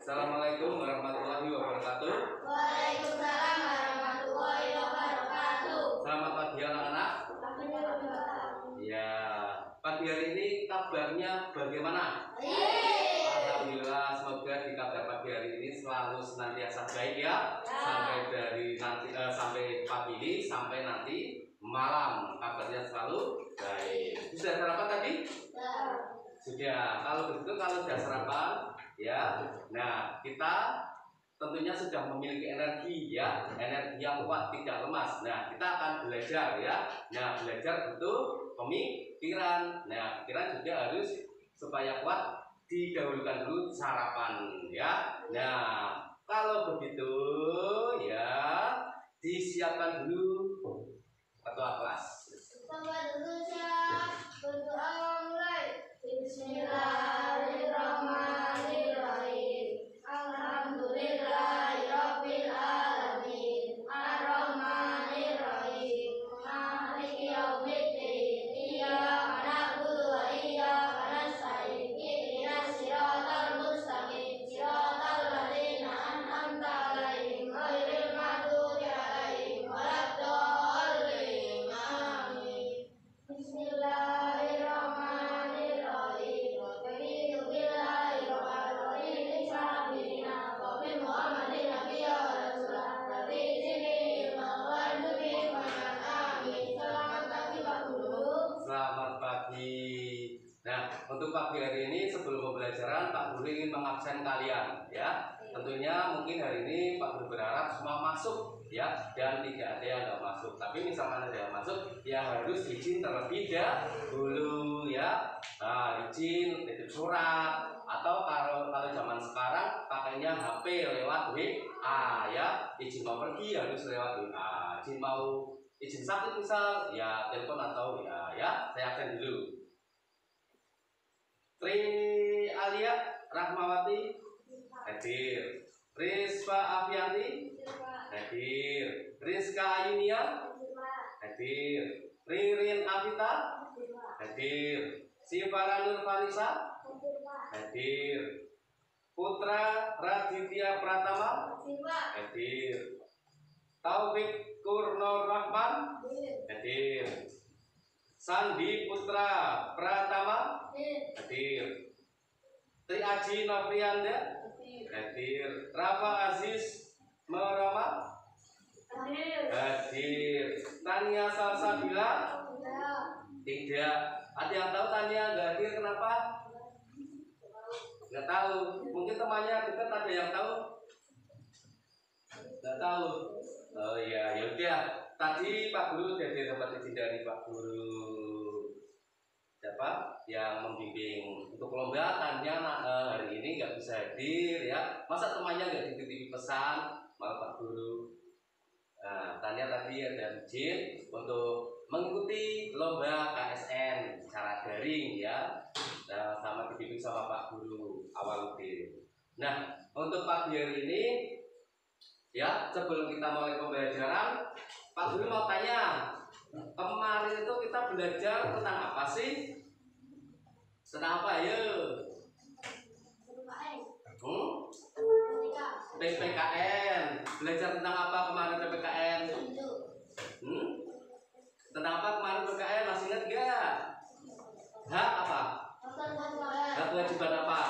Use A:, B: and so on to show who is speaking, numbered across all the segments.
A: Assalamualaikum warahmatullahi wabarakatuh.
B: Waalaikumsalam warahmatullahi wabarakatuh.
A: Selamat pagi anak-anak. Ya, pagi hari ini kabarnya bagaimana? Alhamdulillah, semoga di kabar pagi hari ini selalu senantiasa baik ya. Sampai dari nanti sampai pagi ini sampai nanti malam kabarnya selalu baik. Sudah sarapan tadi? Sudah. Kalau begitu, kalau sudah sarapan ya, nah kita tentunya sudah memiliki energi ya, energi yang kuat tidak lemas. Nah, kita akan belajar ya. Nah, belajar butuh pemikiran. Nah, pikiran juga harus supaya kuat didahulukan dulu sarapan ya. Nah, kalau begitu ya disiapkan dulu ketua kelas.
B: Berdoa mulai. Bismillahirrahmanirrahim. Alhamdulillahirabbil alamin. Arrahmanirrahim. Maliki yaumiddin. Iyyaka na'budu wa iyyaka nasta'in. Ihdinas siratal mustaqim. Siratal ladzina an'amta 'alaihim ghairil maghdubi 'alaihim waladdallin. Amin. Bismillahirrahmanirrahim.
A: Selamat pagi. Nah, untuk pagi hari ini sebelum pembelajaran Pak Guru ingin mengabsen kalian ya. Tentunya mungkin hari ini Pak Guru berharap semua masuk ya, dan tidak ada yang nggak masuk. Tapi misalkan ada yang masuk, ya harus izin terlebih dahulu ya. Nah, izin titip surat, atau kalau zaman sekarang pakainya HP lewat WA ya. Izin mau pergi harus lewat WA. Izin sakit misal ya telepon atau ya saya absen dulu. Tri Alia Rahmawati hadir. Rizfa Afianti hadir. Rizka Ayunia hadir. Ririn Afita hadir. Sifara Nur Farisa hadir. Putra Raditya Pratama hadir. Taufik Kurnur Rahman hadir. Sandi Putra Pratama hadir. Tri Aji Novrianda hadir. Rafa Aziz Merama hadir. Tania Salsabila tidak. Ada yang tahu Tania nggak hadir kenapa? Nggak tahu. Mungkin temannya dekat, ada yang tahu? Nggak tahu. Oh iya, yaudah. Tadi Pak Guru sudah dapat izin dari Pak Guru siapa yang membimbing untuk lomba. Tanya hari ini nggak bisa hadir ya. Masa temannya nggak dititipi pesan malah Pak Guru. Nah, Tanya tadi ada izin untuk mengikuti lomba KSN secara daring ya. Nah, sama dibimbing sama Pak Guru Awaludin. Nah, untuk pagi hari ini ya, sebelum kita mulai pembelajaran, Pak Guru mau tanya, kemarin itu kita belajar tentang apa sih? Tentang apa ya? PPKN. Belajar tentang apa kemarin PPKN? Tentang apa kemarin PPKN? Masih ingat gak? Hak apa? Hak kewajiban apa?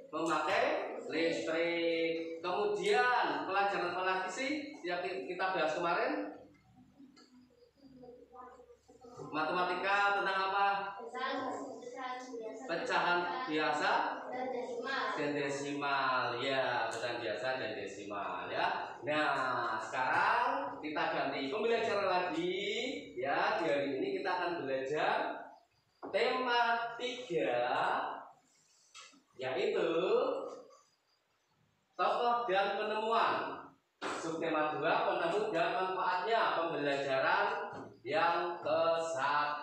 A: Memakai listrik. Kemudian pelajaran apa lagi sih yang kita bahas kemarin? Matematika tentang apa? Pecahan biasa dan desimal ya, pecahan biasa dan desimal ya. Nah, sekarang kita ganti pembelajaran lagi ya. Di hari ini kita akan belajar tema 3, yaitu tokoh dan penemuan. Subtema 2, penemu dan manfaatnya pembelajaran yang ke-1.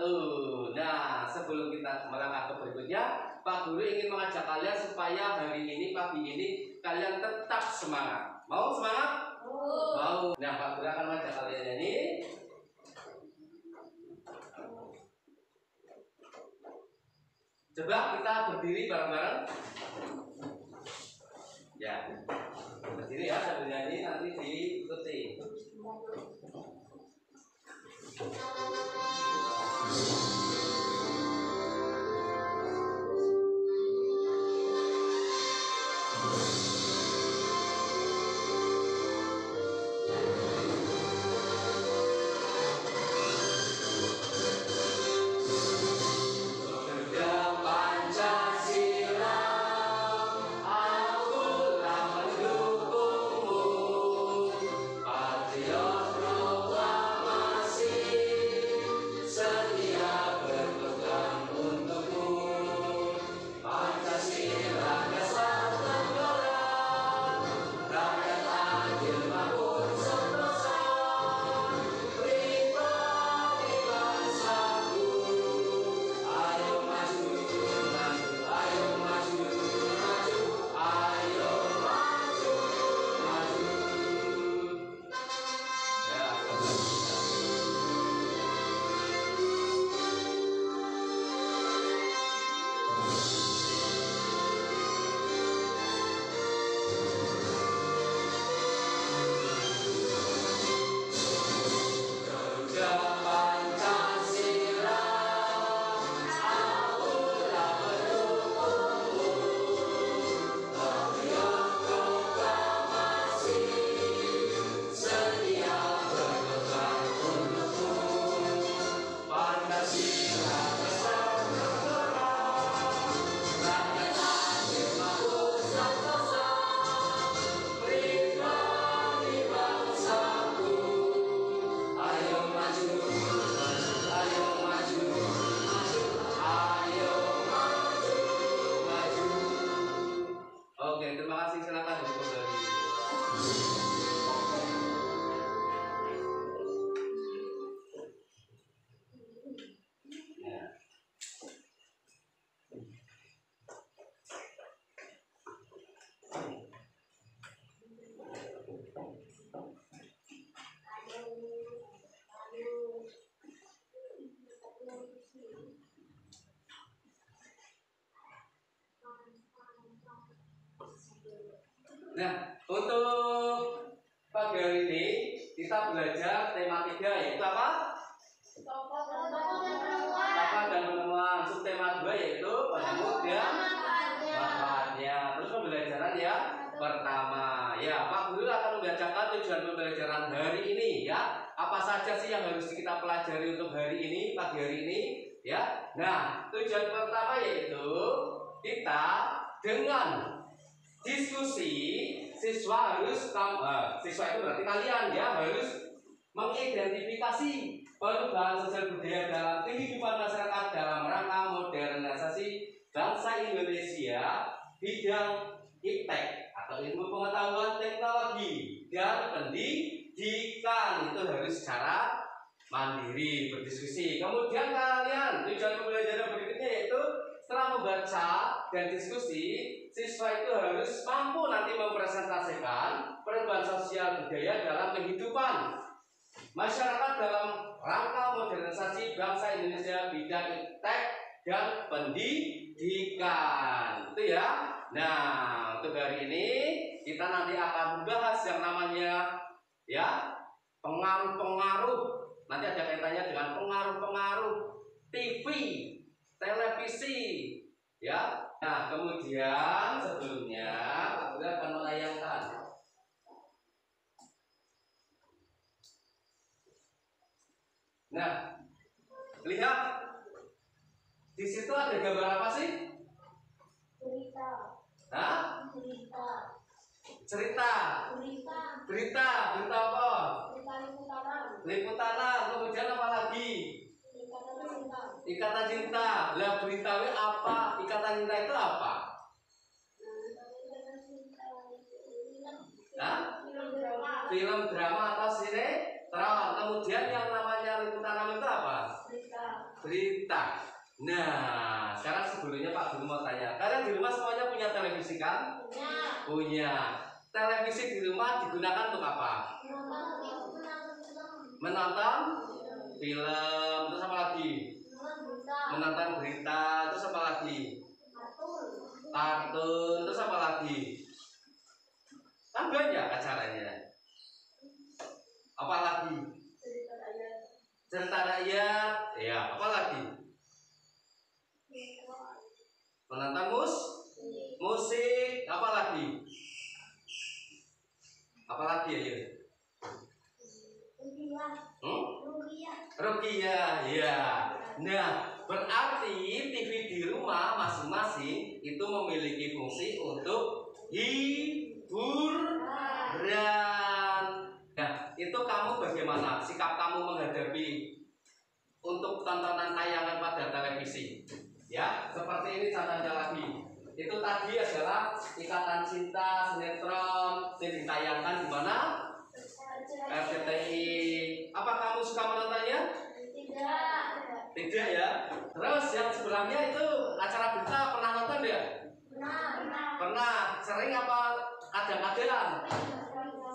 A: Nah, sebelum kita melangkah ke berikutnya, Pak Guru ingin mengajak kalian supaya hari ini, pagi ini, kalian tetap semangat. Mau semangat? Mau. Nah, Pak Guru akan mengajak kalian ini. Coba kita berdiri bareng-bareng. sambil nyanyi nanti diikuti. Oke, terima kasih. Silakan kembali. Nah, untuk pagi hari ini kita belajar tema 3 yaitu apa? Tokoh dan penemuan. Subtema 2 yaitu penemu dan manfaatnya. Terus pembelajaran yang pertama, ya Pak Guru akan membacakan tujuan pembelajaran hari ini ya. Apa saja sih yang harus kita pelajari untuk hari ini, pagi hari ini ya. Nah, tujuan pertama yaitu kita dengan diskusi siswa harus siswa itu berarti kalian ya harus mengidentifikasi perubahan sosial budaya dalam kehidupan masyarakat dalam rangka modernisasi bangsa Indonesia bidang iptek atau ilmu pengetahuan teknologi dan pendidikan. Itu harus secara mandiri berdiskusi. Kemudian kalian tujuan pembelajaran berikutnya yaitu setelah membaca dan diskusi, siswa itu harus mampu nanti mempresentasikan perubahan sosial budaya dalam kehidupan masyarakat dalam rangka modernisasi bangsa Indonesia bidang iptek dan pendidikan. Itu ya. Nah, untuk hari ini kita nanti akan membahas yang namanya ya pengaruh-pengaruh. Nanti ada kaitannya dengan pengaruh-pengaruh TV, televisi, ya. Nah, kemudian sebelumnya Pak Guru akan menayangkan. Nah, lihat di situ ada gambar apa sih?
B: Berita.
A: Hah?
B: Berita.
A: Cerita.
B: Berita.
A: Berita. Berita apa?
B: Berita liputan.
A: Liputan. Kemudian apa lagi?
B: Ikatan cinta.
A: Ikatan cinta. Lah berita apa? Ikatan cinta itu apa? Hah?
B: Film drama.
A: Film drama atau sinetron. Kemudian yang namanya liputan itu apa?
B: Berita.
A: Berita. Nah, sekarang sebelumnya Pak Guru mau tanya, kalian di rumah semuanya punya televisi kan?
B: Punya.
A: Punya. Televisi di rumah digunakan untuk apa? Menonton film. Terus apa lagi? Menonton berita. Terus apa lagi? Kartun. Terus apa lagi? Kan banyak banyak acaranya. Apalagi cerita rakyat, ya apalagi menonton musik, apalagi ya? Rukiah, ya. Nah, berarti TV di rumah masing-masing itu memiliki fungsi untuk hiburan. Nah, itu kamu bagaimana? Sikap kamu menghadapi untuk tontonan tayangan pada televisi? Ya, seperti ini contohnya lagi. Itu tadi adalah Ikatan Cinta sinetron yang ditayangkan di mana? RCTI. Apa kamu suka menontonnya? Tidak ya. Terus yang sebelahnya itu acara berita pernah nonton ya? Pernah. Sering apa kadang-kadang?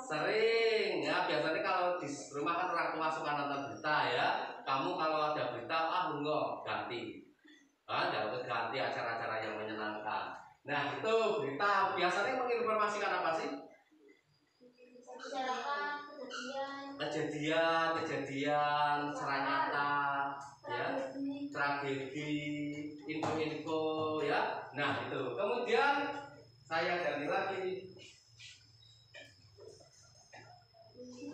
A: Sering ya. Biasanya kalau di rumah kan orang tua suka nonton berita ya. Kamu kalau ada berita enggak ganti. Ganti acara-acara yang menyenangkan. Nah itu berita biasanya menginformasikan apa sih? Kejadian secara nyata, ya, tragedi, info-info, ya. Nah itu. Kemudian saya ganti lagi.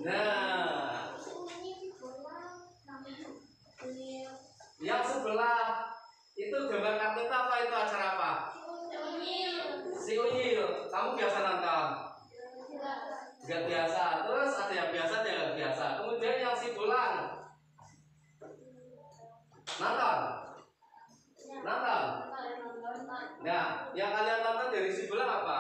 A: Nah, yang sebelah itu gambar kartun apa itu acara apa? Si Unyil. Kamu biasa nonton? Gak biasa. Terus ada yang biasa, ada yang gak biasa. Kemudian yang si Bulan nonton? Nah, yang kalian nonton dari si Bulan apa?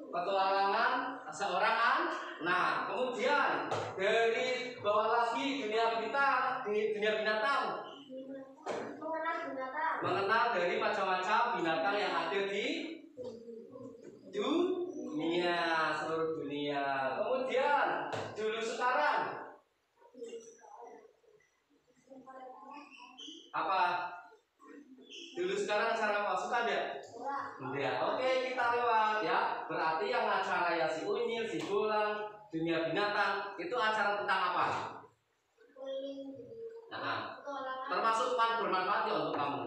A: Petualangan seorang anak. Kemudian dari bawah lagi dunia binatang. Mengenal dari macam-macam binatang yang ada di dunia, seluruh dunia. Kemudian dulu sekarang apa? Dulu sekarang acara apa? Suka enggak? Enggak. Oke, kita lewat ya. Berarti yang acara ya si Unyil, si Bulan, dunia binatang itu acara tentang apa? Nah, termasuk bermanfaat ya untuk kamu?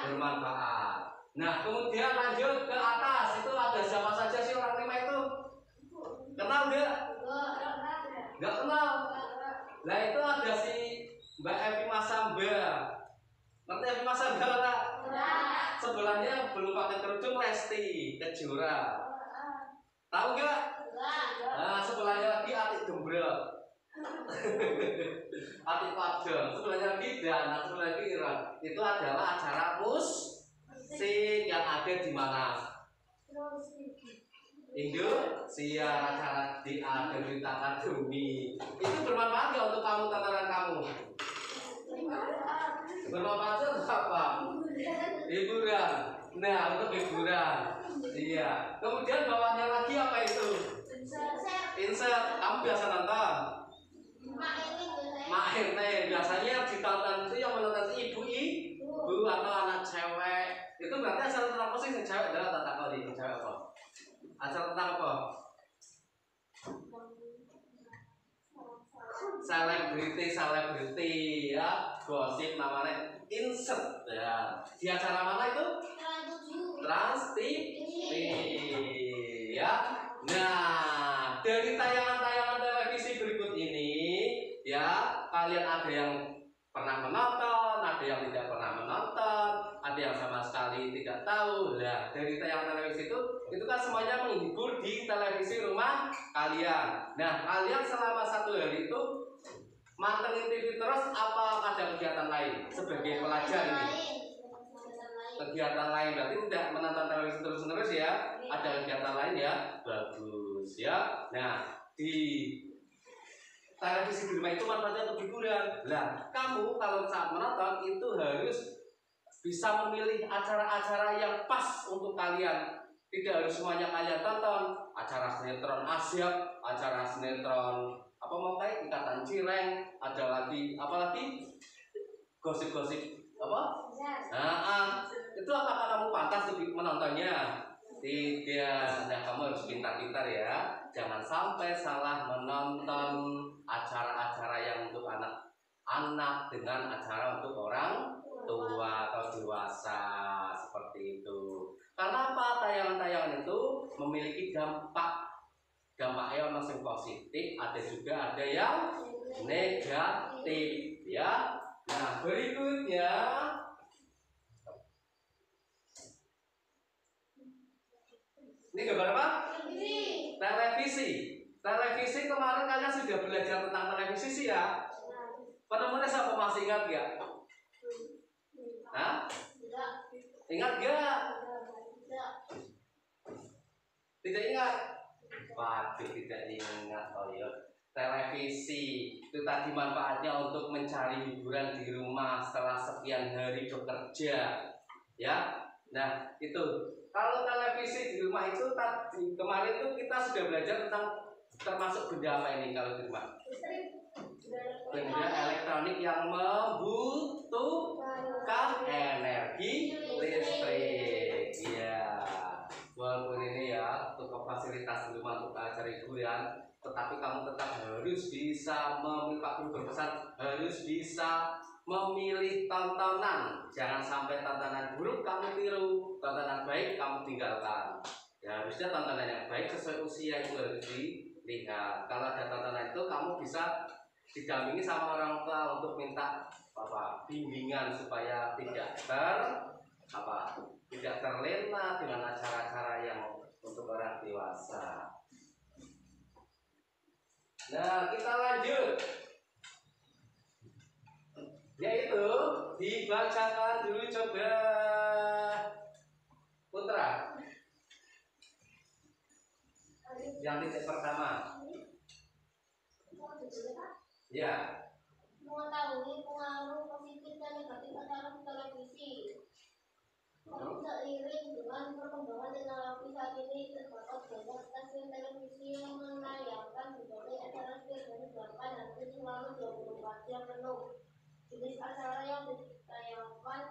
A: Bermanfaat. Nah, kemudian lanjut ke atas. Itu ada siapa saja sih orang 5 itu? Kenal enggak? Enggak kenal. Nah, itu ada si Mbak Evi Masamba. Ngerti Evi Masamba enggak? Sebelahnya belum pakai kerudung Lesti Kejora. Tahu enggak? Nah, sebelahnya lagi Atik Gembrot. Atik Padang. Sebelahnya lagi Dana, sebelahnya lagi Iran. Itu adalah acara musik yang ada di mana? Indonesia, acara di Berita Akademi. Itu bermanfaat nggak untuk kamu, tataran kamu? Bermanfaat untuk apa? Hiburan. Nah, untuk hiburan. Iya. Kemudian bawahnya lagi apa itu? Insert. Kamu biasa nonton? Mak Ente. Biasanya ditonton itu yang menonton ibu atau anak cewek. Itu berarti acara tentang apa sih? Cewek adalah tata kali. Cewek apa? Acara tentang apa? Selebriti ya, gosip namanya insert ya. Di acara mana itu? Trans TV ya. Nah, dari tayangan-tayangan televisi berikut ini ya, kalian ada yang pernah menonton, ada yang tidak pernah menonton, ada yang sama sekali tidak tahu. Nah, dari tayangan televisi itu kan semuanya menghibur di televisi rumah kalian. Nah, kalian selama 1 hari itu mantengin TV terus apa ada kegiatan lain sebagai pelajar ini? Kegiatan lain berarti tidak menonton televisi terus-menerus ya? Ada kegiatan lain ya? Bagus ya. Nah, di televisi di rumah itu manfaatnya untuk hiburan. Lah, kamu kalau saat menonton itu harus bisa memilih acara-acara yang pas untuk kalian. Tidak harus semuanya kalian tonton. Acara sinetron Asyik, acara sinetron apa mau kayak Ikatan Cireng, ada lagi apa lagi? Gosip-gosip apa? Nah, itu apakah kamu pantas untuk menonton? 2-nya. 3. Nah, kamu harus pintar-pintar ya. Jangan sampai salah menonton acara-acara yang untuk anak-anak dengan acara untuk orang tua atau dewasa seperti itu. Karena apa? Tayangan-tayangan itu memiliki dampaknya masing positif, ada yang negatif ya. Nah, berikutnya ini gambar apa? Televisi. Televisi kemarin kalian sudah belajar tentang televisi ya. Penemunya siapa, masih ingat gak? Hah? Ingat gak? Tidak ingat? Waduh, tidak ingat. Oh iya. Televisi itu tadi manfaatnya untuk mencari hiburan di rumah setelah sekian hari bekerja ya. Nah itu kalau televisi di rumah itu tadi kemarin tuh kita sudah belajar tentang termasuk benda apa ini kalau di rumah? Benda elektronik yang membutuhkan energi listrik ya. Walaupun ini ya untuk fasilitas di rumah untuk acara hiburan, tetapi kamu tetap harus bisa memilih, Pak Guru berpesan harus bisa memilih tontonan. Jangan sampai tontonan buruk kamu tiru, tontonan baik kamu tinggalkan. Ya harusnya tontonan yang baik sesuai usia itu harus dilihat. Kalau ada tontonan itu kamu bisa didampingi sama orang tua untuk minta bimbingan supaya tidak terlena dengan acara-acara yang untuk orang dewasa. Nah, kita lanjut. Yaitu dibacakan dulu coba Putra. Yang titik pertama. Ya.
B: Mengetahui pengaruh positif dan negatif acara televisi. Seiring dengan perkembangan teknologi saat ini terdapat banyak stasiun televisi yang menayangkan berbagai acara setiap hari bahkan hampir selama 24 jam penuh. Jenis acara yang ditayangkan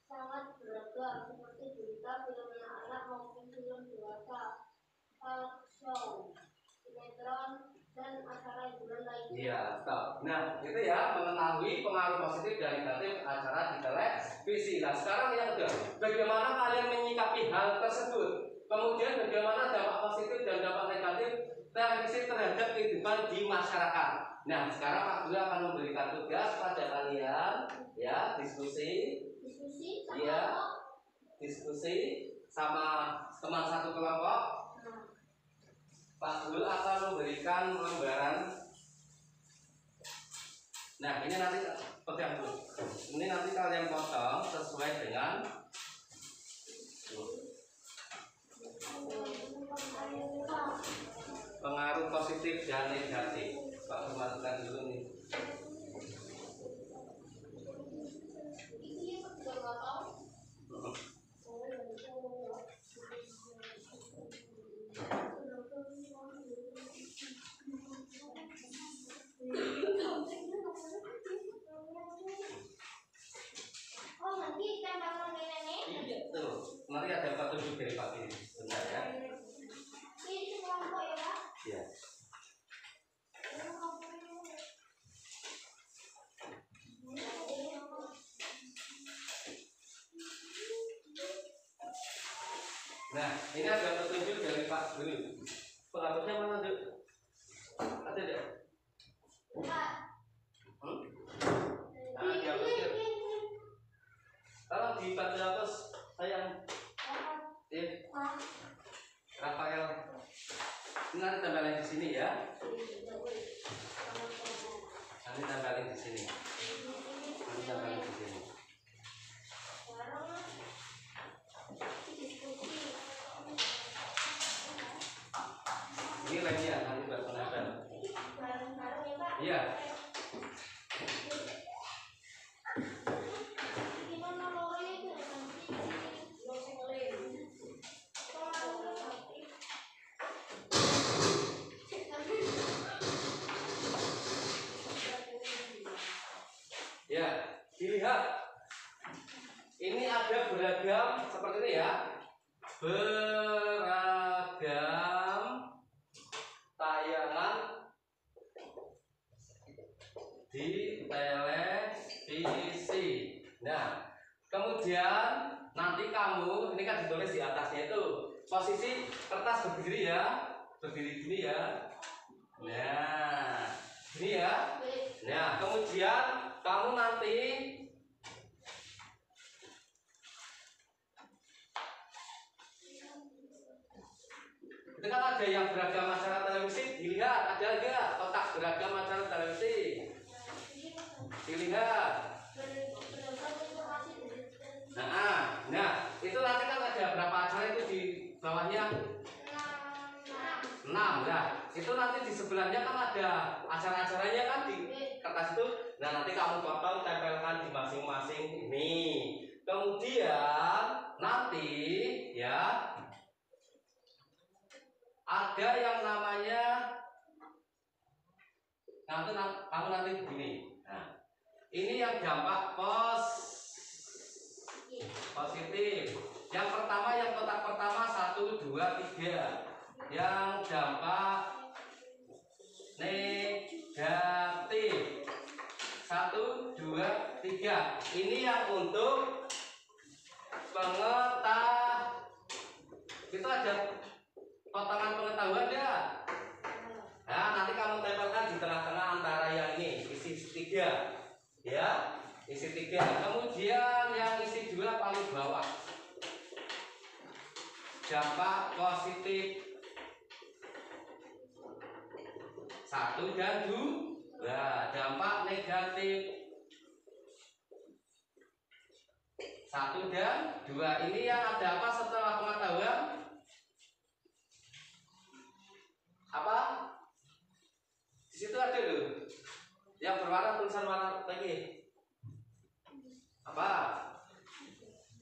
B: sangat beragam seperti berita, film anak maupun film dewasa, talk show, sinetron, dan acara hiburan lainnya.
A: Iya, stop. Nah, itu ya mengetahui pengaruh positif dan negatif acara di televisi. Nah, sekarang yang kedua, bagaimana kalian menyikapi hal tersebut? Kemudian bagaimana dampak positif dan dampak negatif televisi terhadap kehidupan di masyarakat? Nah, sekarang Pak Guru akan memberikan tugas pada kalian, ya, diskusi sama teman satu kelompok. Pak Guru akan memberikan lembaran. Nah, ini nanti pegang dulu. Ini nanti kalian potong sesuai dengan pengaruh positif dan negatif. Pak Guru masukkan dulu nih.
B: Oh, nanti tembakan nenek.
A: Iya tuh. Nanti ada petunjuk dari Pak Guru. Bentar ya.
B: Ini kelompok ya, Pak?
A: Iya. Nah, ini ada petunjuk dari Pak Guru. Pengaturnya mana, Dek? Ada tidak?
B: Pak.
A: Nah, dihapuskan. Tolong dibantu hapus, sayang. Rafael. Ini nanti tempelin di sini ya. Nanti tempelin di sini. Nanti tempelin di sini. Ini lagi ya, nanti buat penempel. Iya. Ya, dilihat. Ini ada beragam seperti ini ya. beragam tayangan di televisi. Nah, kemudian nanti kamu, ini kan ditulis di atasnya itu posisi kertas berdiri ya, berdiri gini ya. Nah, gini ya. Nah, kemudian kamu nanti itu kan ada yang beragam acara televisi, dilihat ada enggak kotak beragam acara televisi, dilihat. Nah, itu nanti kan ada berapa acara itu di bawahnya? 6. Nah, itu nanti di sebelahnya kan ada acara-acaranya kan di kertas itu. Nah, nanti kamu potong, tempelkan di masing-masing ini. Kemudian nanti ya ada yang namanya kamu nanti begini. Nah, ini yang dampak positif. Yang pertama, yang kotak pertama 1, 2, 3. Yang dampak negatif 1, 2, 3. Ini yang untuk itu ada potongan pengetahuan ya. Nah, nanti kamu tempelkan di tengah-tengah antara yang ini isi 3 ya, isi 3. Kemudian yang isi 2 paling bawah dampak positif 1 dan 2. Dampak negatif 1 dan 2. Ini yang ada apa setelah pengetahuan? Apa? Di situ ada loh. Yang berwarna tulisan warna lagi. Apa?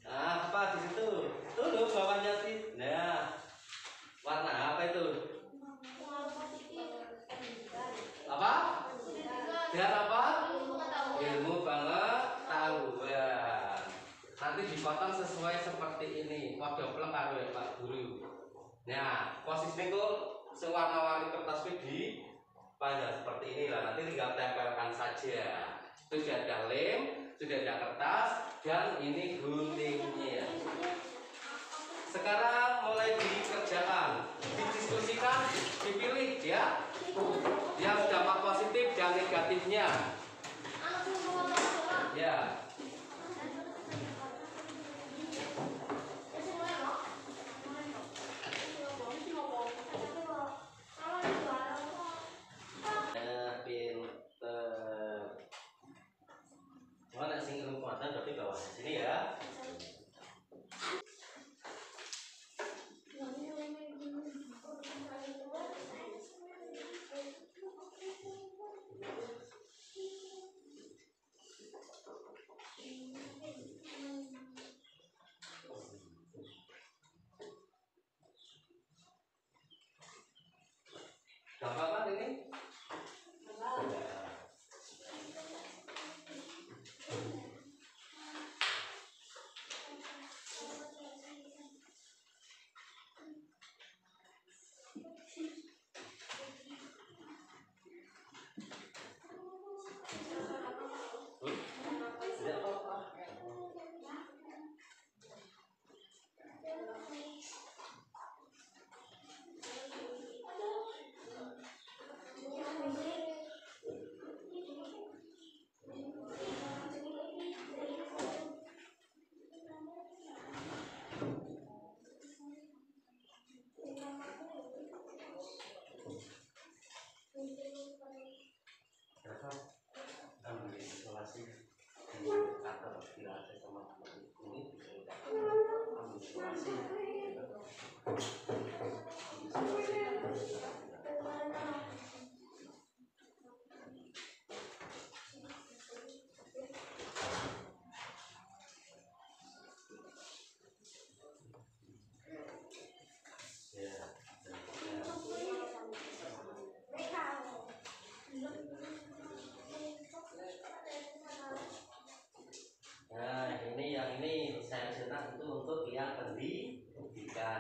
A: Nah, apa di situ? Tuh loh bawahnya sih. Nah, warna apa itu? Apa? Biar apa? Ilmu pengetahuan. Nanti dipotong sesuai seperti ini. Kode plek karo ya Pak Guru. Nah, posisinya kok sewarna-warni kertas di panjang seperti inilah. Nanti tinggal tempelkan saja. Itu sudah ada lem, sudah ada kertas, dan ini guntingnya. Sekarang mulai dikerjakan, didiskusikan, dipilih ya. Yang dampak positif dan negatifnya. Ya. Mana sing kekuatan berarti bawah sini ya. Gampang kan ini? Ambil isolasi di kantor tidak ada sama ini ambil isolasi. Nah, ini yang ini saya cetak itu untuk yang pendidikan.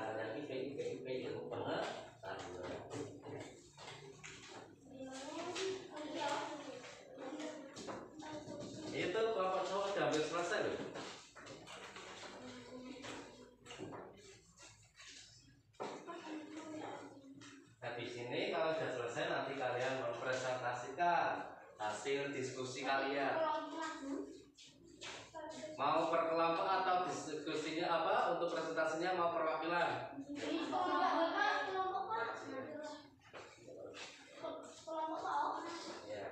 A: selesai nanti kalian mempresentasikan hasil diskusi kalian. Mau per kelompok atau diskusinya apa? Untuk presentasinya mau perwakilan? Ya.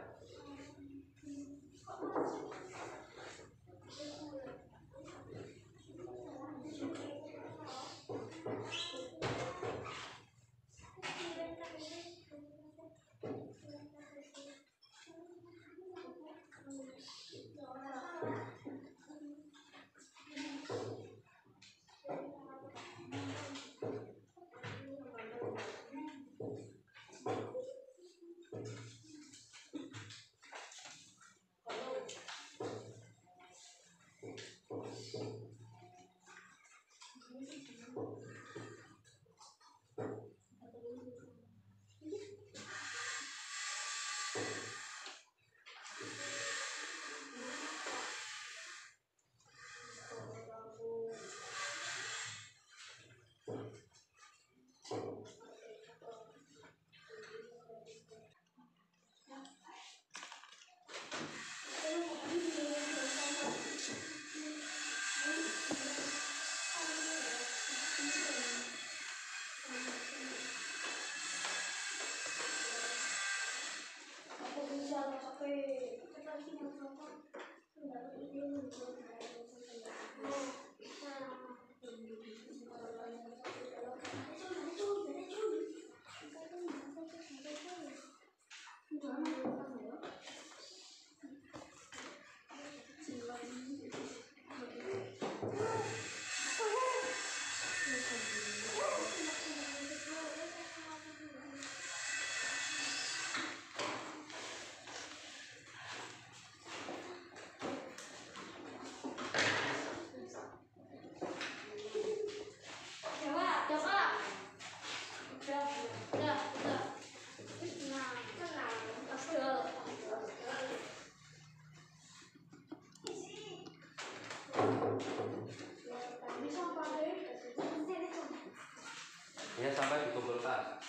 A: Ya, sampai dikumpulkan.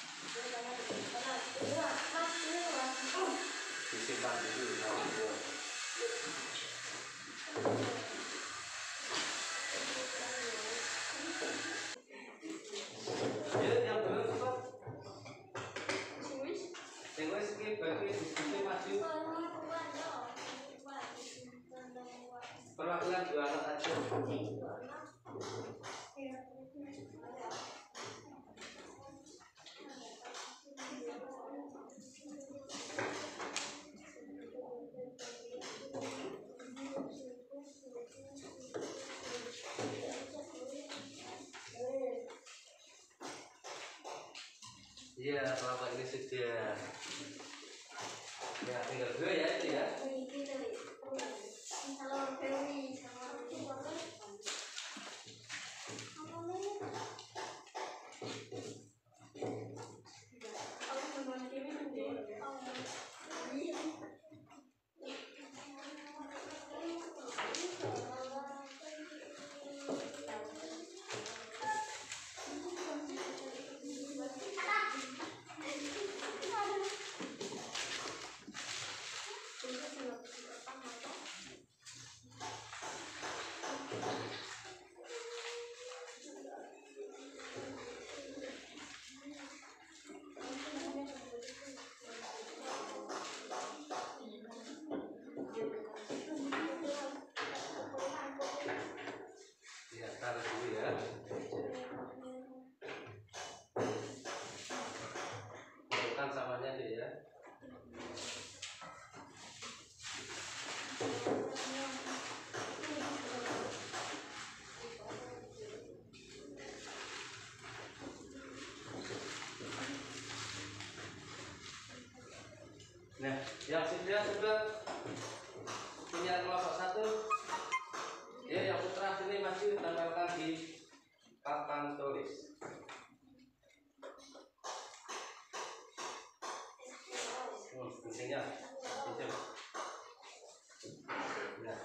A: Disimpan dulu. Ya, yang benar cepat. Yang wes skip bagi diskusi maju. Perwakilan dua anak aja. Iya, kelompok ini sudah. Ya, tinggal dua ya itu ya. Ya, taruh dulu ya. Bukan samanya deh ya. Nah, yang sudah punya kelompok satu, ya yang putra sini masih tempelkan di papan tulis. Fungsinya, itu. Nah.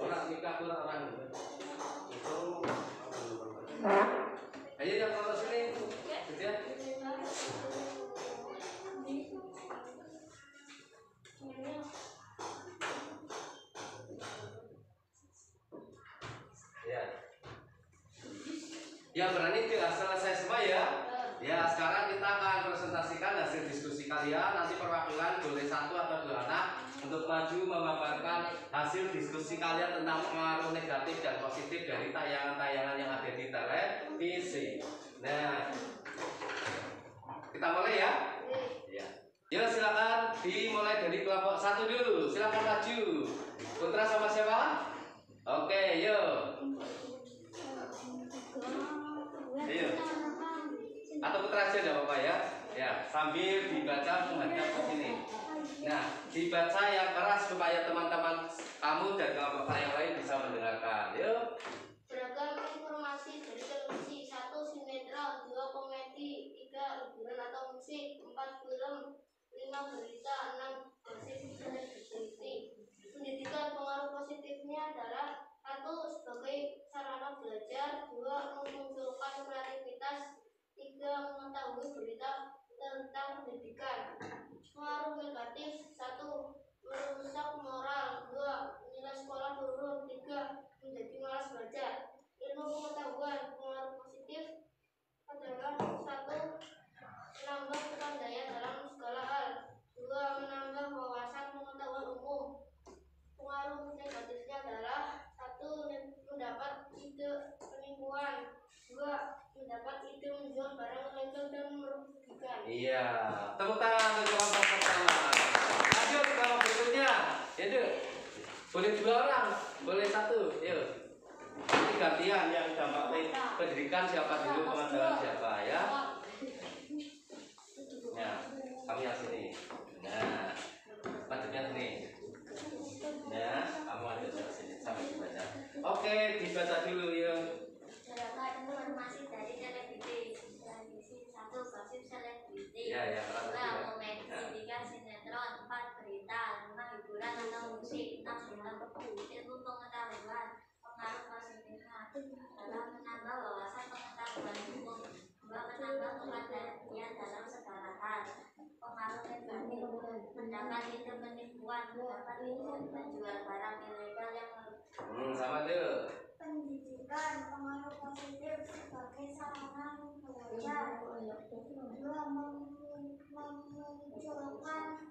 A: Orang nikah kurang orang. Itu ayo yang kalau sini, gitu ya. Ya berani tidak selesai semua ya. Ya sekarang kita akan presentasikan hasil diskusi kalian. Nanti perwakilan boleh 1 atau 2 anak untuk maju memaparkan hasil diskusi kalian tentang pengaruh negatif dan positif dari tayangan-tayangan yang ada di televisi. Nah, kita mulai ya. Ya. Yuk silakan dimulai dari kelompok 1 dulu. Silakan maju. Putra sama siapa? Oke, yuk. Ayo. Atau putra aja enggak apa-apa ya. Ya, sambil dibaca menghadap ke sini. Nah, dibaca yang keras supaya teman-teman kamu dan kelompok yang lain bisa mendengarkan. Yuk.
B: Beragam informasi dari televisi: 1 sinetron, 2 komedi, 3 hiburan atau musik, 4 film, 5 berita, 6 gosip selebriti. Pendidikan, pengaruh positifnya adalah 1 sebagai sarana belajar, 2 memunculkan kreativitas, 3 mengetahui berita tentang pendidikan. Pengaruh negatif: 1 merusak moral, 2 nilai sekolah turun, 3 menjadi malas belajar. Ilmu pengetahuan, pengaruh positif adalah 1 menambah kepandaian dalam segala hal, 2 menambah wawasan pengetahuan umum. Pengaruh negatifnya adalah 1 mendapat ide penipuan, 2 mendapat ide menjual barang ilegal dan merugikan.
A: Iya, tepuk tangan untuk kelompok pertama. Lanjut kelompok berikutnya. Yuk, boleh 2 orang, boleh 1. Yuk. Ini gantian yang dampak pendidikan siapa dulu, pengetahuan siapa ya. Ya, kamu yang sini. Nah, lanjutnya sini. Ya, kamu ada di sini sampai dibaca. Oke, dibaca dulu yuk.
B: Beragam informasi dari televisi: 1 gosip selebriti,
A: Ya,
B: 2 komedi, 3 sinetron, 4 berita, 5 hiburan atau musik, 6 film. Ilmu pengetahuan, pengaruh positifnya adalah menambah wawasan pengetahuan umum, 2 menambah kepandaian dalam segala hal. Pengaruh negatif, mendapat ide penipuan, mendapat ide menjual barang ilegal yang
A: Sama tuh.
B: Pendidikan, pengaruh positif sebagai sarana belajar, 2 memunculkan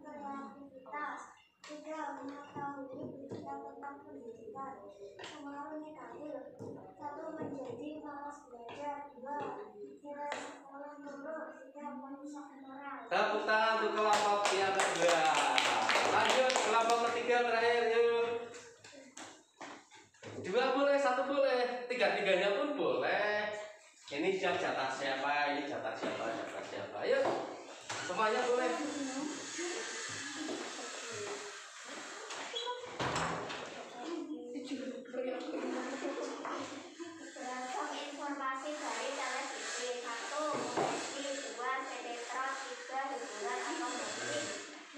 B: kreativitas, 3 mengetahui berita tentang pendidikan. Pengaruh negatif: 1 menjadi malas belajar, 2 nilai sekolah turun, 3 merusak moral.
A: Tepuk tangan untuk kelompok yang kedua. Lanjut kelompok ketiga terakhir yuk. 2 boleh, 1 boleh, 3-3-nya pun boleh. Ini jatah siapa, ini jatah siapa, jatah siapa. Ayo, semuanya boleh.
B: Beragam informasi dari televisi: 1 komedi, 2 sinetron, 3 hiburan atau musik,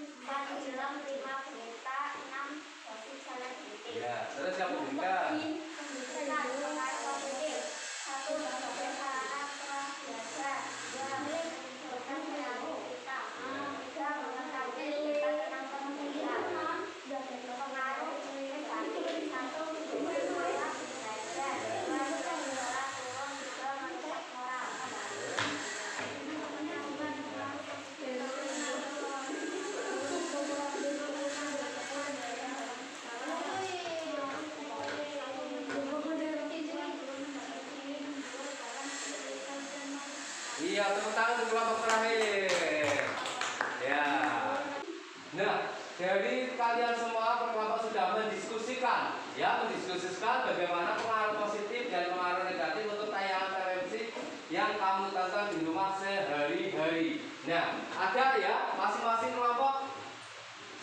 B: 4 film, 5 berita, 6 gosip selebriti.
A: Ya, terus kamu buka.
B: Pendidikan, pengaruh positif: 1 sebagai sarana belajar, 2 menunjukkan kreativitas, 3 mengetahui berita tentang pendidikan. Pengaruh negatif: 1 menjadi malas belajar, 2 sekolah turun, 3 merusak moral.
A: Iya, tepuk tangan untuk kelompok terakhir. Ya. Nah, jadi kalian semua berkelompok sudah mendiskusikan, bagaimana pengaruh positif dan pengaruh negatif untuk tayangan televisi yang kamu tonton di rumah sehari-hari. Nah, ada ya, masing-masing kelompok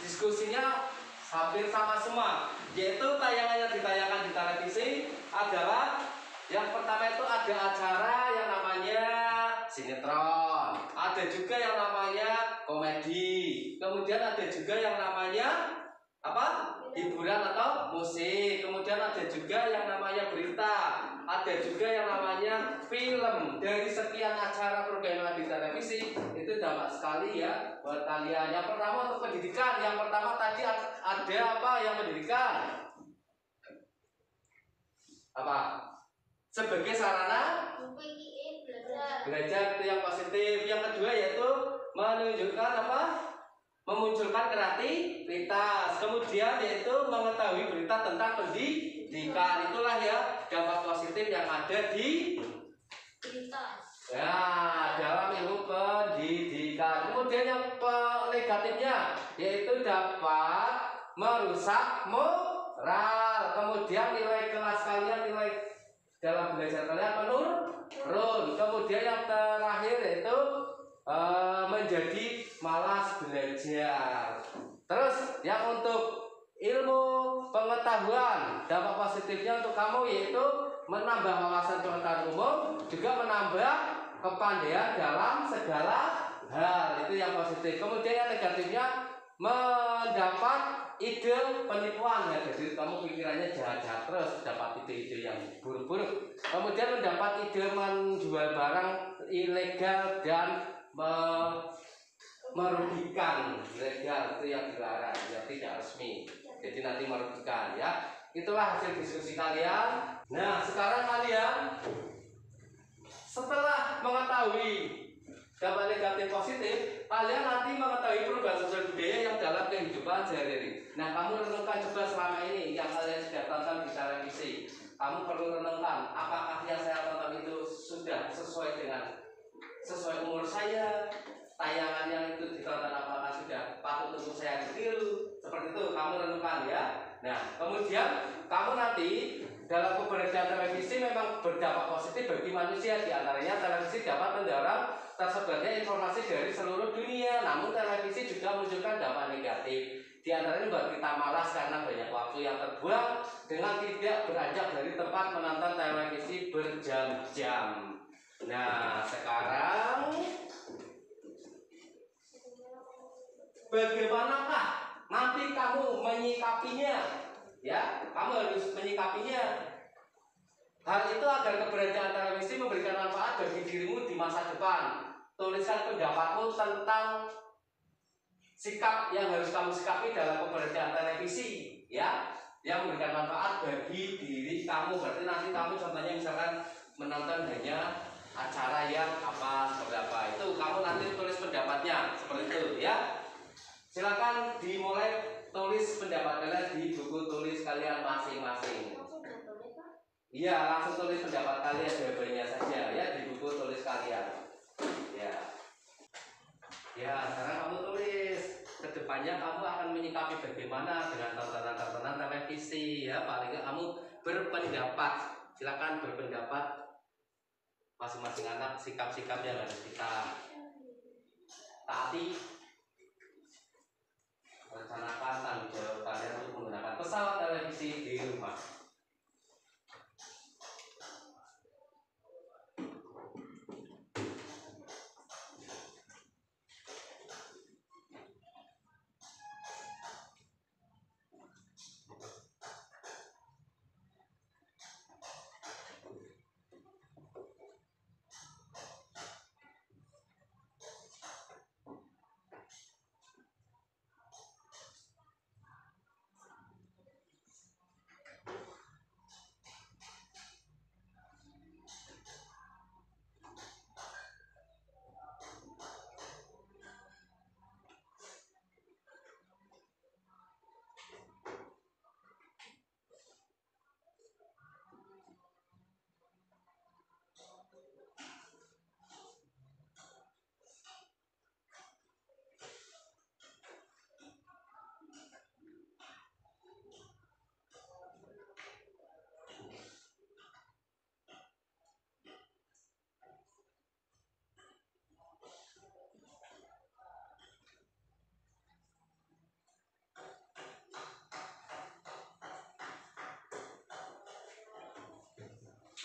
A: diskusinya hampir sama semua, yaitu tayangan yang ditayangkan di televisi adalah yang pertama itu ada acara yang namanya sinetron, ada juga yang namanya komedi. Kemudian ada juga yang namanya apa? Hiburan atau musik. Kemudian ada juga yang namanya berita. Ada juga yang namanya film. Dari sekian acara program di televisi itu dampak sekali ya buat kalian. Yang pertama untuk pendidikan. Yang pertama tadi ada apa yang pendidikan? Apa? Sebagai sarana belajar itu yang positif. Yang kedua yaitu menunjukkan apa? Memunculkan kreativitas. Kemudian yaitu mengetahui berita tentang pendidikan. Itulah ya dampak positif yang ada di ya dalam ilmu pendidikan. Kemudian yang negatifnya yaitu dapat merusak moral. Kemudian nilai kelas kalian, nilai dalam belajar kalian menurun. Kemudian yang terakhir yaitu menjadi malas belajar. Terus yang untuk ilmu pengetahuan, dampak positifnya untuk kamu yaitu menambah wawasan pengetahuan umum, juga menambah kepandaian dalam segala hal. Itu yang positif. Kemudian yang negatifnya mendapat ide penipuan ya. Jadi kamu pikirannya jahat-jahat terus, dapat ide-ide yang buruk-buruk. Kemudian mendapat ide menjual barang ilegal dan merugikan. Ilegal itu yang dilarang, yang tidak resmi. Jadi nanti merugikan ya. Itulah hasil diskusi kalian. Nah, sekarang kalian setelah mengetahui dampak negatif positif, kalian nanti mengetahui perubahan sosial budaya yang dalam kehidupan sehari-hari. Nah, kamu renungkan coba selama ini yang kalian sudah tonton di televisi. Kamu perlu renungkan apakah yang saya tonton itu sudah sesuai umur saya, tayangan yang itu ditonton apakah sudah patut untuk saya ditiru, seperti itu kamu renungkan ya. Nah, kemudian kamu nanti dalam keberadaan televisi memang berdampak positif bagi manusia. Di antaranya televisi dapat mendorong tersebarnya informasi dari seluruh dunia. Namun televisi juga menunjukkan dampak negatif. Di antaranya membuat kita malas karena banyak waktu yang terbuang dengan tidak beranjak dari tempat menonton televisi berjam-jam. Nah, sekarang bagaimanakah nanti kamu menyikapinya? Ya, kamu harus menyikapinya. Hal itu agar keberadaan televisi memberikan manfaat bagi dirimu di masa depan. Tuliskan pendapatmu tentang sikap yang harus kamu sikapi dalam keberadaan televisi, ya, yang memberikan manfaat bagi diri kamu. Berarti nanti kamu contohnya misalkan menonton hanya acara yang apa seperti apa, itu kamu nanti tulis pendapatnya seperti itu ya. Silakan dimulai tulis pendapat kalian di buku tulis kalian masing-masing. Iya, langsung tulis pendapat kalian jawabannya saja ya di buku tulis kalian. Ya, sekarang kamu tulis kedepannya kamu akan menyikapi bagaimana dengan tontonan-tontonan televisi ya. Paling nggak kamu berpendapat. Silakan berpendapat. Masing-masing anak sikap-sikap yang harus kita taati. Rencanakan tanggung jawab kalian untuk menggunakan pesawat televisi di rumah.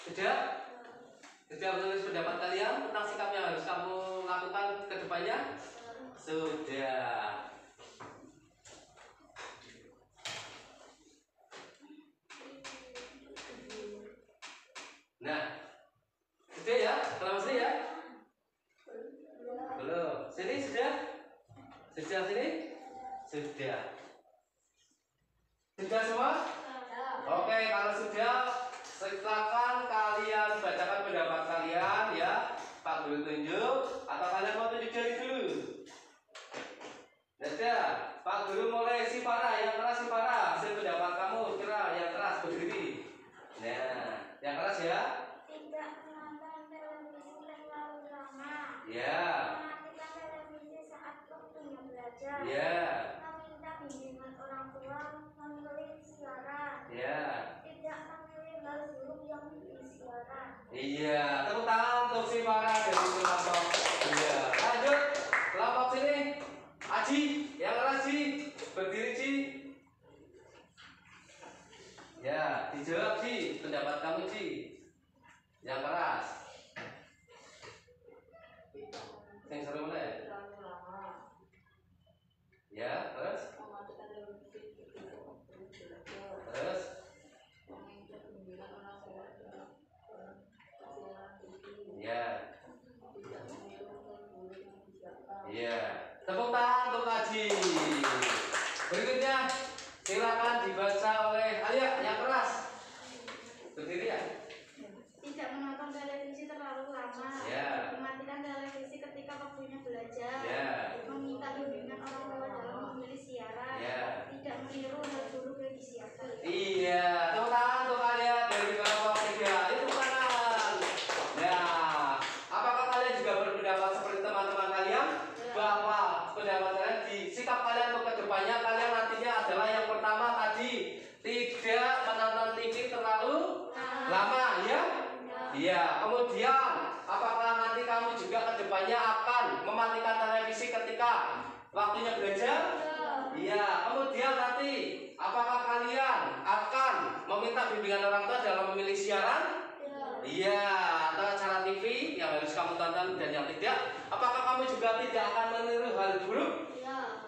A: Sudah menulis pendapat kalian tentang sikap yang harus kamu lakukan ke depannya? Sudah. Nah, sudah ya? Kalau sini ya? Belum. Sini sudah? Sudah sini? Sudah. Sudah semua? Oke, kalau sudah, silakan kalian bacakan pendapat kalian ya. Pak Guru tunjuk, atau kalian mau tunjuk jari dulu? Sudah, Pak Guru mulai. Si Farah, yang keras si Farah. Hasil pendapat kamu, kira yang keras berdiri. Nah, yang keras ya.
B: Tidak menonton televisi terlalu lama.
A: Ya.
B: Mematikan televisi saat waktunya belajar.
A: Ya.
B: Meminta bimbingan orang tua, memilih siaran.
A: Ya.
B: Tidak memilih hal buruk yang disiaran.
A: Iya, tepuk tangan untuk si Farah dari kelompok. Iya, lanjut kelompok sini. Aji, yang keras Ji, berdiri Ji. Ya, dijawab Ji, pendapat kamu Ji. Yang keras. Yang seru mana ya? Ya, terus? Terus? Ya. Iya. Tepuk tangan untuk Aji. Berikutnya silakan dibaca oleh Alia yang keras. Berdiri ya.
B: Tidak menonton televisi terlalu lama.
A: Ya.
B: Mematikan televisi ketika waktunya belajar.
A: Ya.
B: Meminta bimbingan orang tua dalam memilih siaran.
A: Ya.
B: Tidak meniru hal buruk yang disiarkan.
A: Iya. Tepuk tangan untuk Alia dari kelompok 3. Itu kanan. Nah, apakah kalian juga berpendapat seperti teman-teman kalian? Bahwa pendapat kalian di sikap kalian untuk kedepannya kalian nantinya adalah yang pertama tadi tidak menonton TV terlalu lama ya? Iya. Kemudian apakah nanti kamu juga kedepannya akan mematikan televisi ketika waktunya belajar? Iya. Kemudian nanti apakah kalian akan meminta bimbingan orang tua dalam memilih siaran? Iya, atau acara TV yang harus kamu tonton dan yang tidak. Apakah kamu juga tidak akan meniru hal buruk?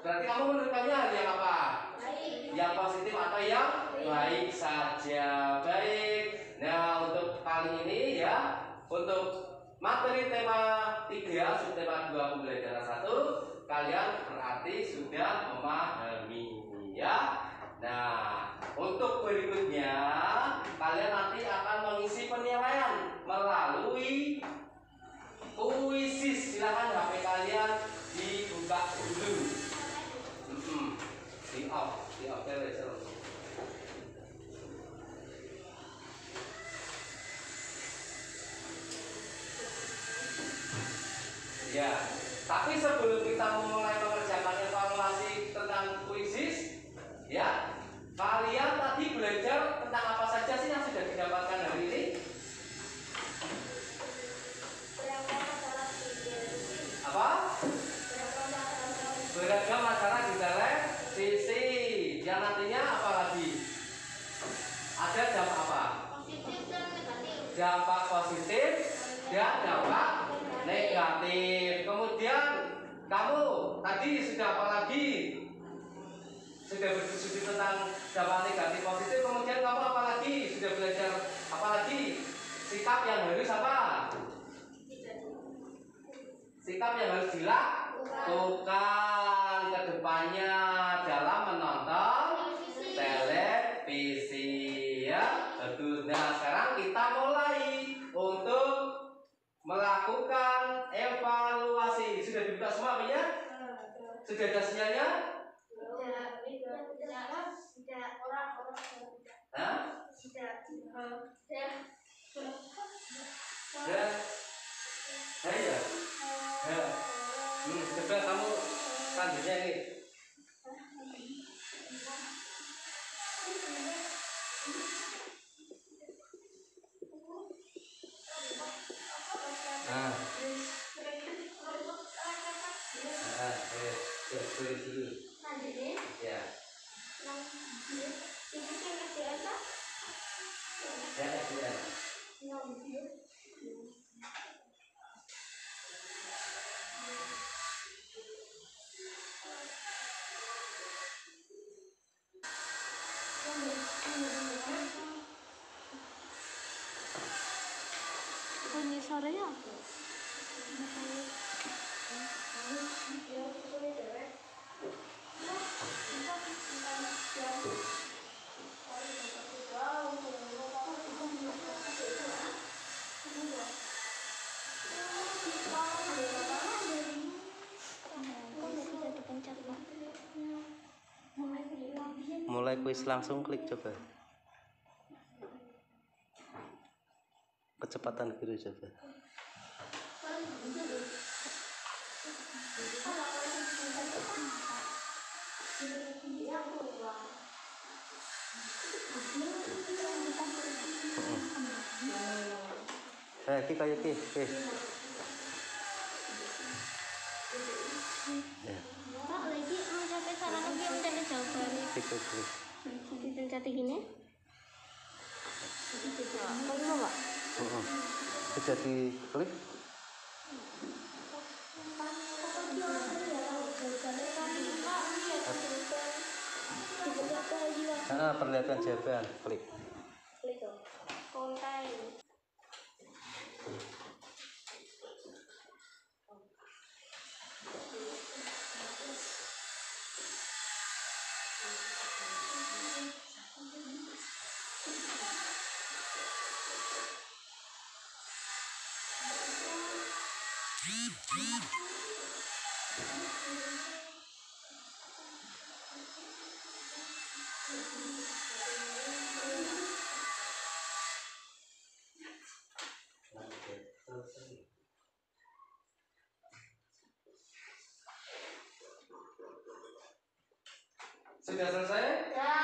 A: Berarti kamu menirukannya hal yang apa? Yang positif atau yang baik saja. Baik. Nah, untuk kali ini ya, untuk materi tema 3, subtema 2 pembelajaran 1, kalian berarti sudah memahami ya. Nah, untuk berikutnya kalian nanti akan mengisi penilaian melalui kuisis. Silakan HP kalian dibuka dulu. Di off ya. Tapi sebelum kita memulai mengerjakan evaluasi tentang kuisis, ya, kalian tadi belajar tentang apa saja sih yang sudah didapatkan hari ini? Apa? Beragam acara di televisi. Yang nantinya apa lagi? Ada dampak apa?
B: Positif dan negatif.
A: Dampak positif dan dampak negatif. Kemudian kamu tadi sudah apa lagi? Sudah berdiskusi tentang dampak negatif positif. Kemudian kamu apa lagi? Sudah belajar apa lagi? Sikap yang harus apa? Sikap yang harus dilakukan ke depannya dalam menonton televisi ya. Betul. Nah, sekarang kita mulai untuk melakukan evaluasi. Sudah dibuka semua ya? Sudah ada sinyalnya?
B: Tidak orang-orang.
A: Hah?
B: Tidak.
A: Ya. Coba kamu selanjutnya nih. Dulu. Ya.
C: ini sore ya.
A: Mulai kuis langsung klik coba. Kecepatan kiri coba. Ki kayak ki. Ya.
C: Pak lagi mencari saran lagi mencari jawaban. Mencari gini. Mau Pak?
A: Sudah diklik. Perlihatkan jawaban, klik.
C: Konten.
A: Sudah selesai?
B: Ya.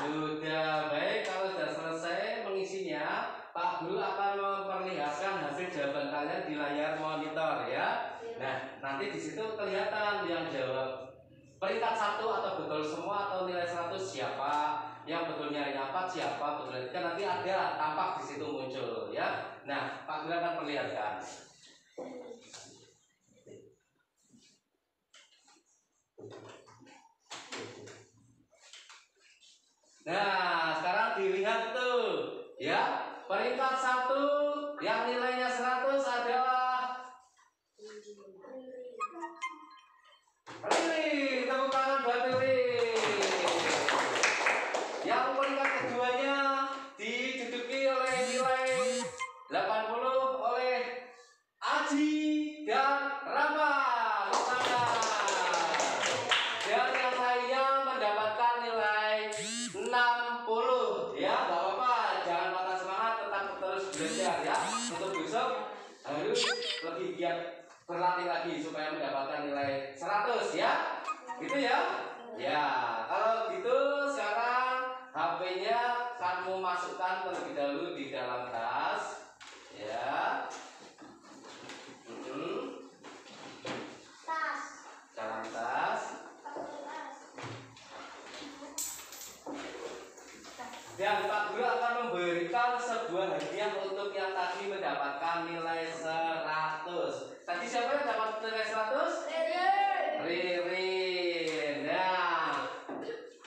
A: Sudah, baik. Kalau sudah selesai mengisinya, Pak Guru akan memperlihatkan hasil jawaban kalian di layar monitor ya. Nah, nanti di situ kelihatan yang jawab peringkat 1 atau betul semua atau nilai 100 siapa, yang betulnya 4 siapa, betulnya 3 nanti ada tampak di situ muncul ya. Nah, Pak Guru akan perlihatkan. Nah, sekarang dilihat tuh ya, peringkat 1 yang nilainya 100 adalah Riri. Tepuk tangan buat Riri. Yang peringkat keduanya diduduki oleh nilai 80 oleh Aji dan Rama. Tepuk tangan. Dan yang lainnya mendapatkan nilai 60 ya, gak apa-apa, jangan patah semangat, tetap terus belajar ya. Untuk besok harus lebih giat berlatih lagi supaya mendapatkan nilai 100 ya. Gitu ya. Ya, kalau gitu sekarang HP-nya kamu masukkan terlebih dahulu di dalam tas ya.
B: Tas.
A: Dalam tas. Dan Pak Guru akan memberikan sebuah hadiah untuk yang tadi mendapatkan nilai 100. Tadi siapa yang dapat nilai 100? Ririn. Nah,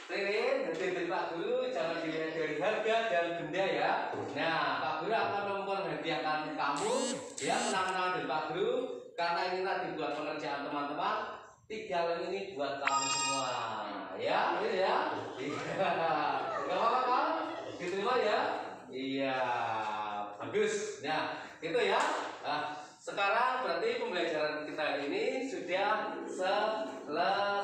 A: Ririn, hadiah dari Pak Guru jangan dilihat dari harga dan benda ya. Nah, Pak Guru akan memperhadiahkan kamu ya kenang-kenangan dari Pak Guru karena ini tadi buat pengerjaan teman-teman. 3 lem ini buat kamu semua ya, gitu ya. Gak apa-apa kan? Diterima ya? Iya, bagus. Nah, gitu ya. Nah, sekarang berarti pembelajaran kita hari ini sudah selesai.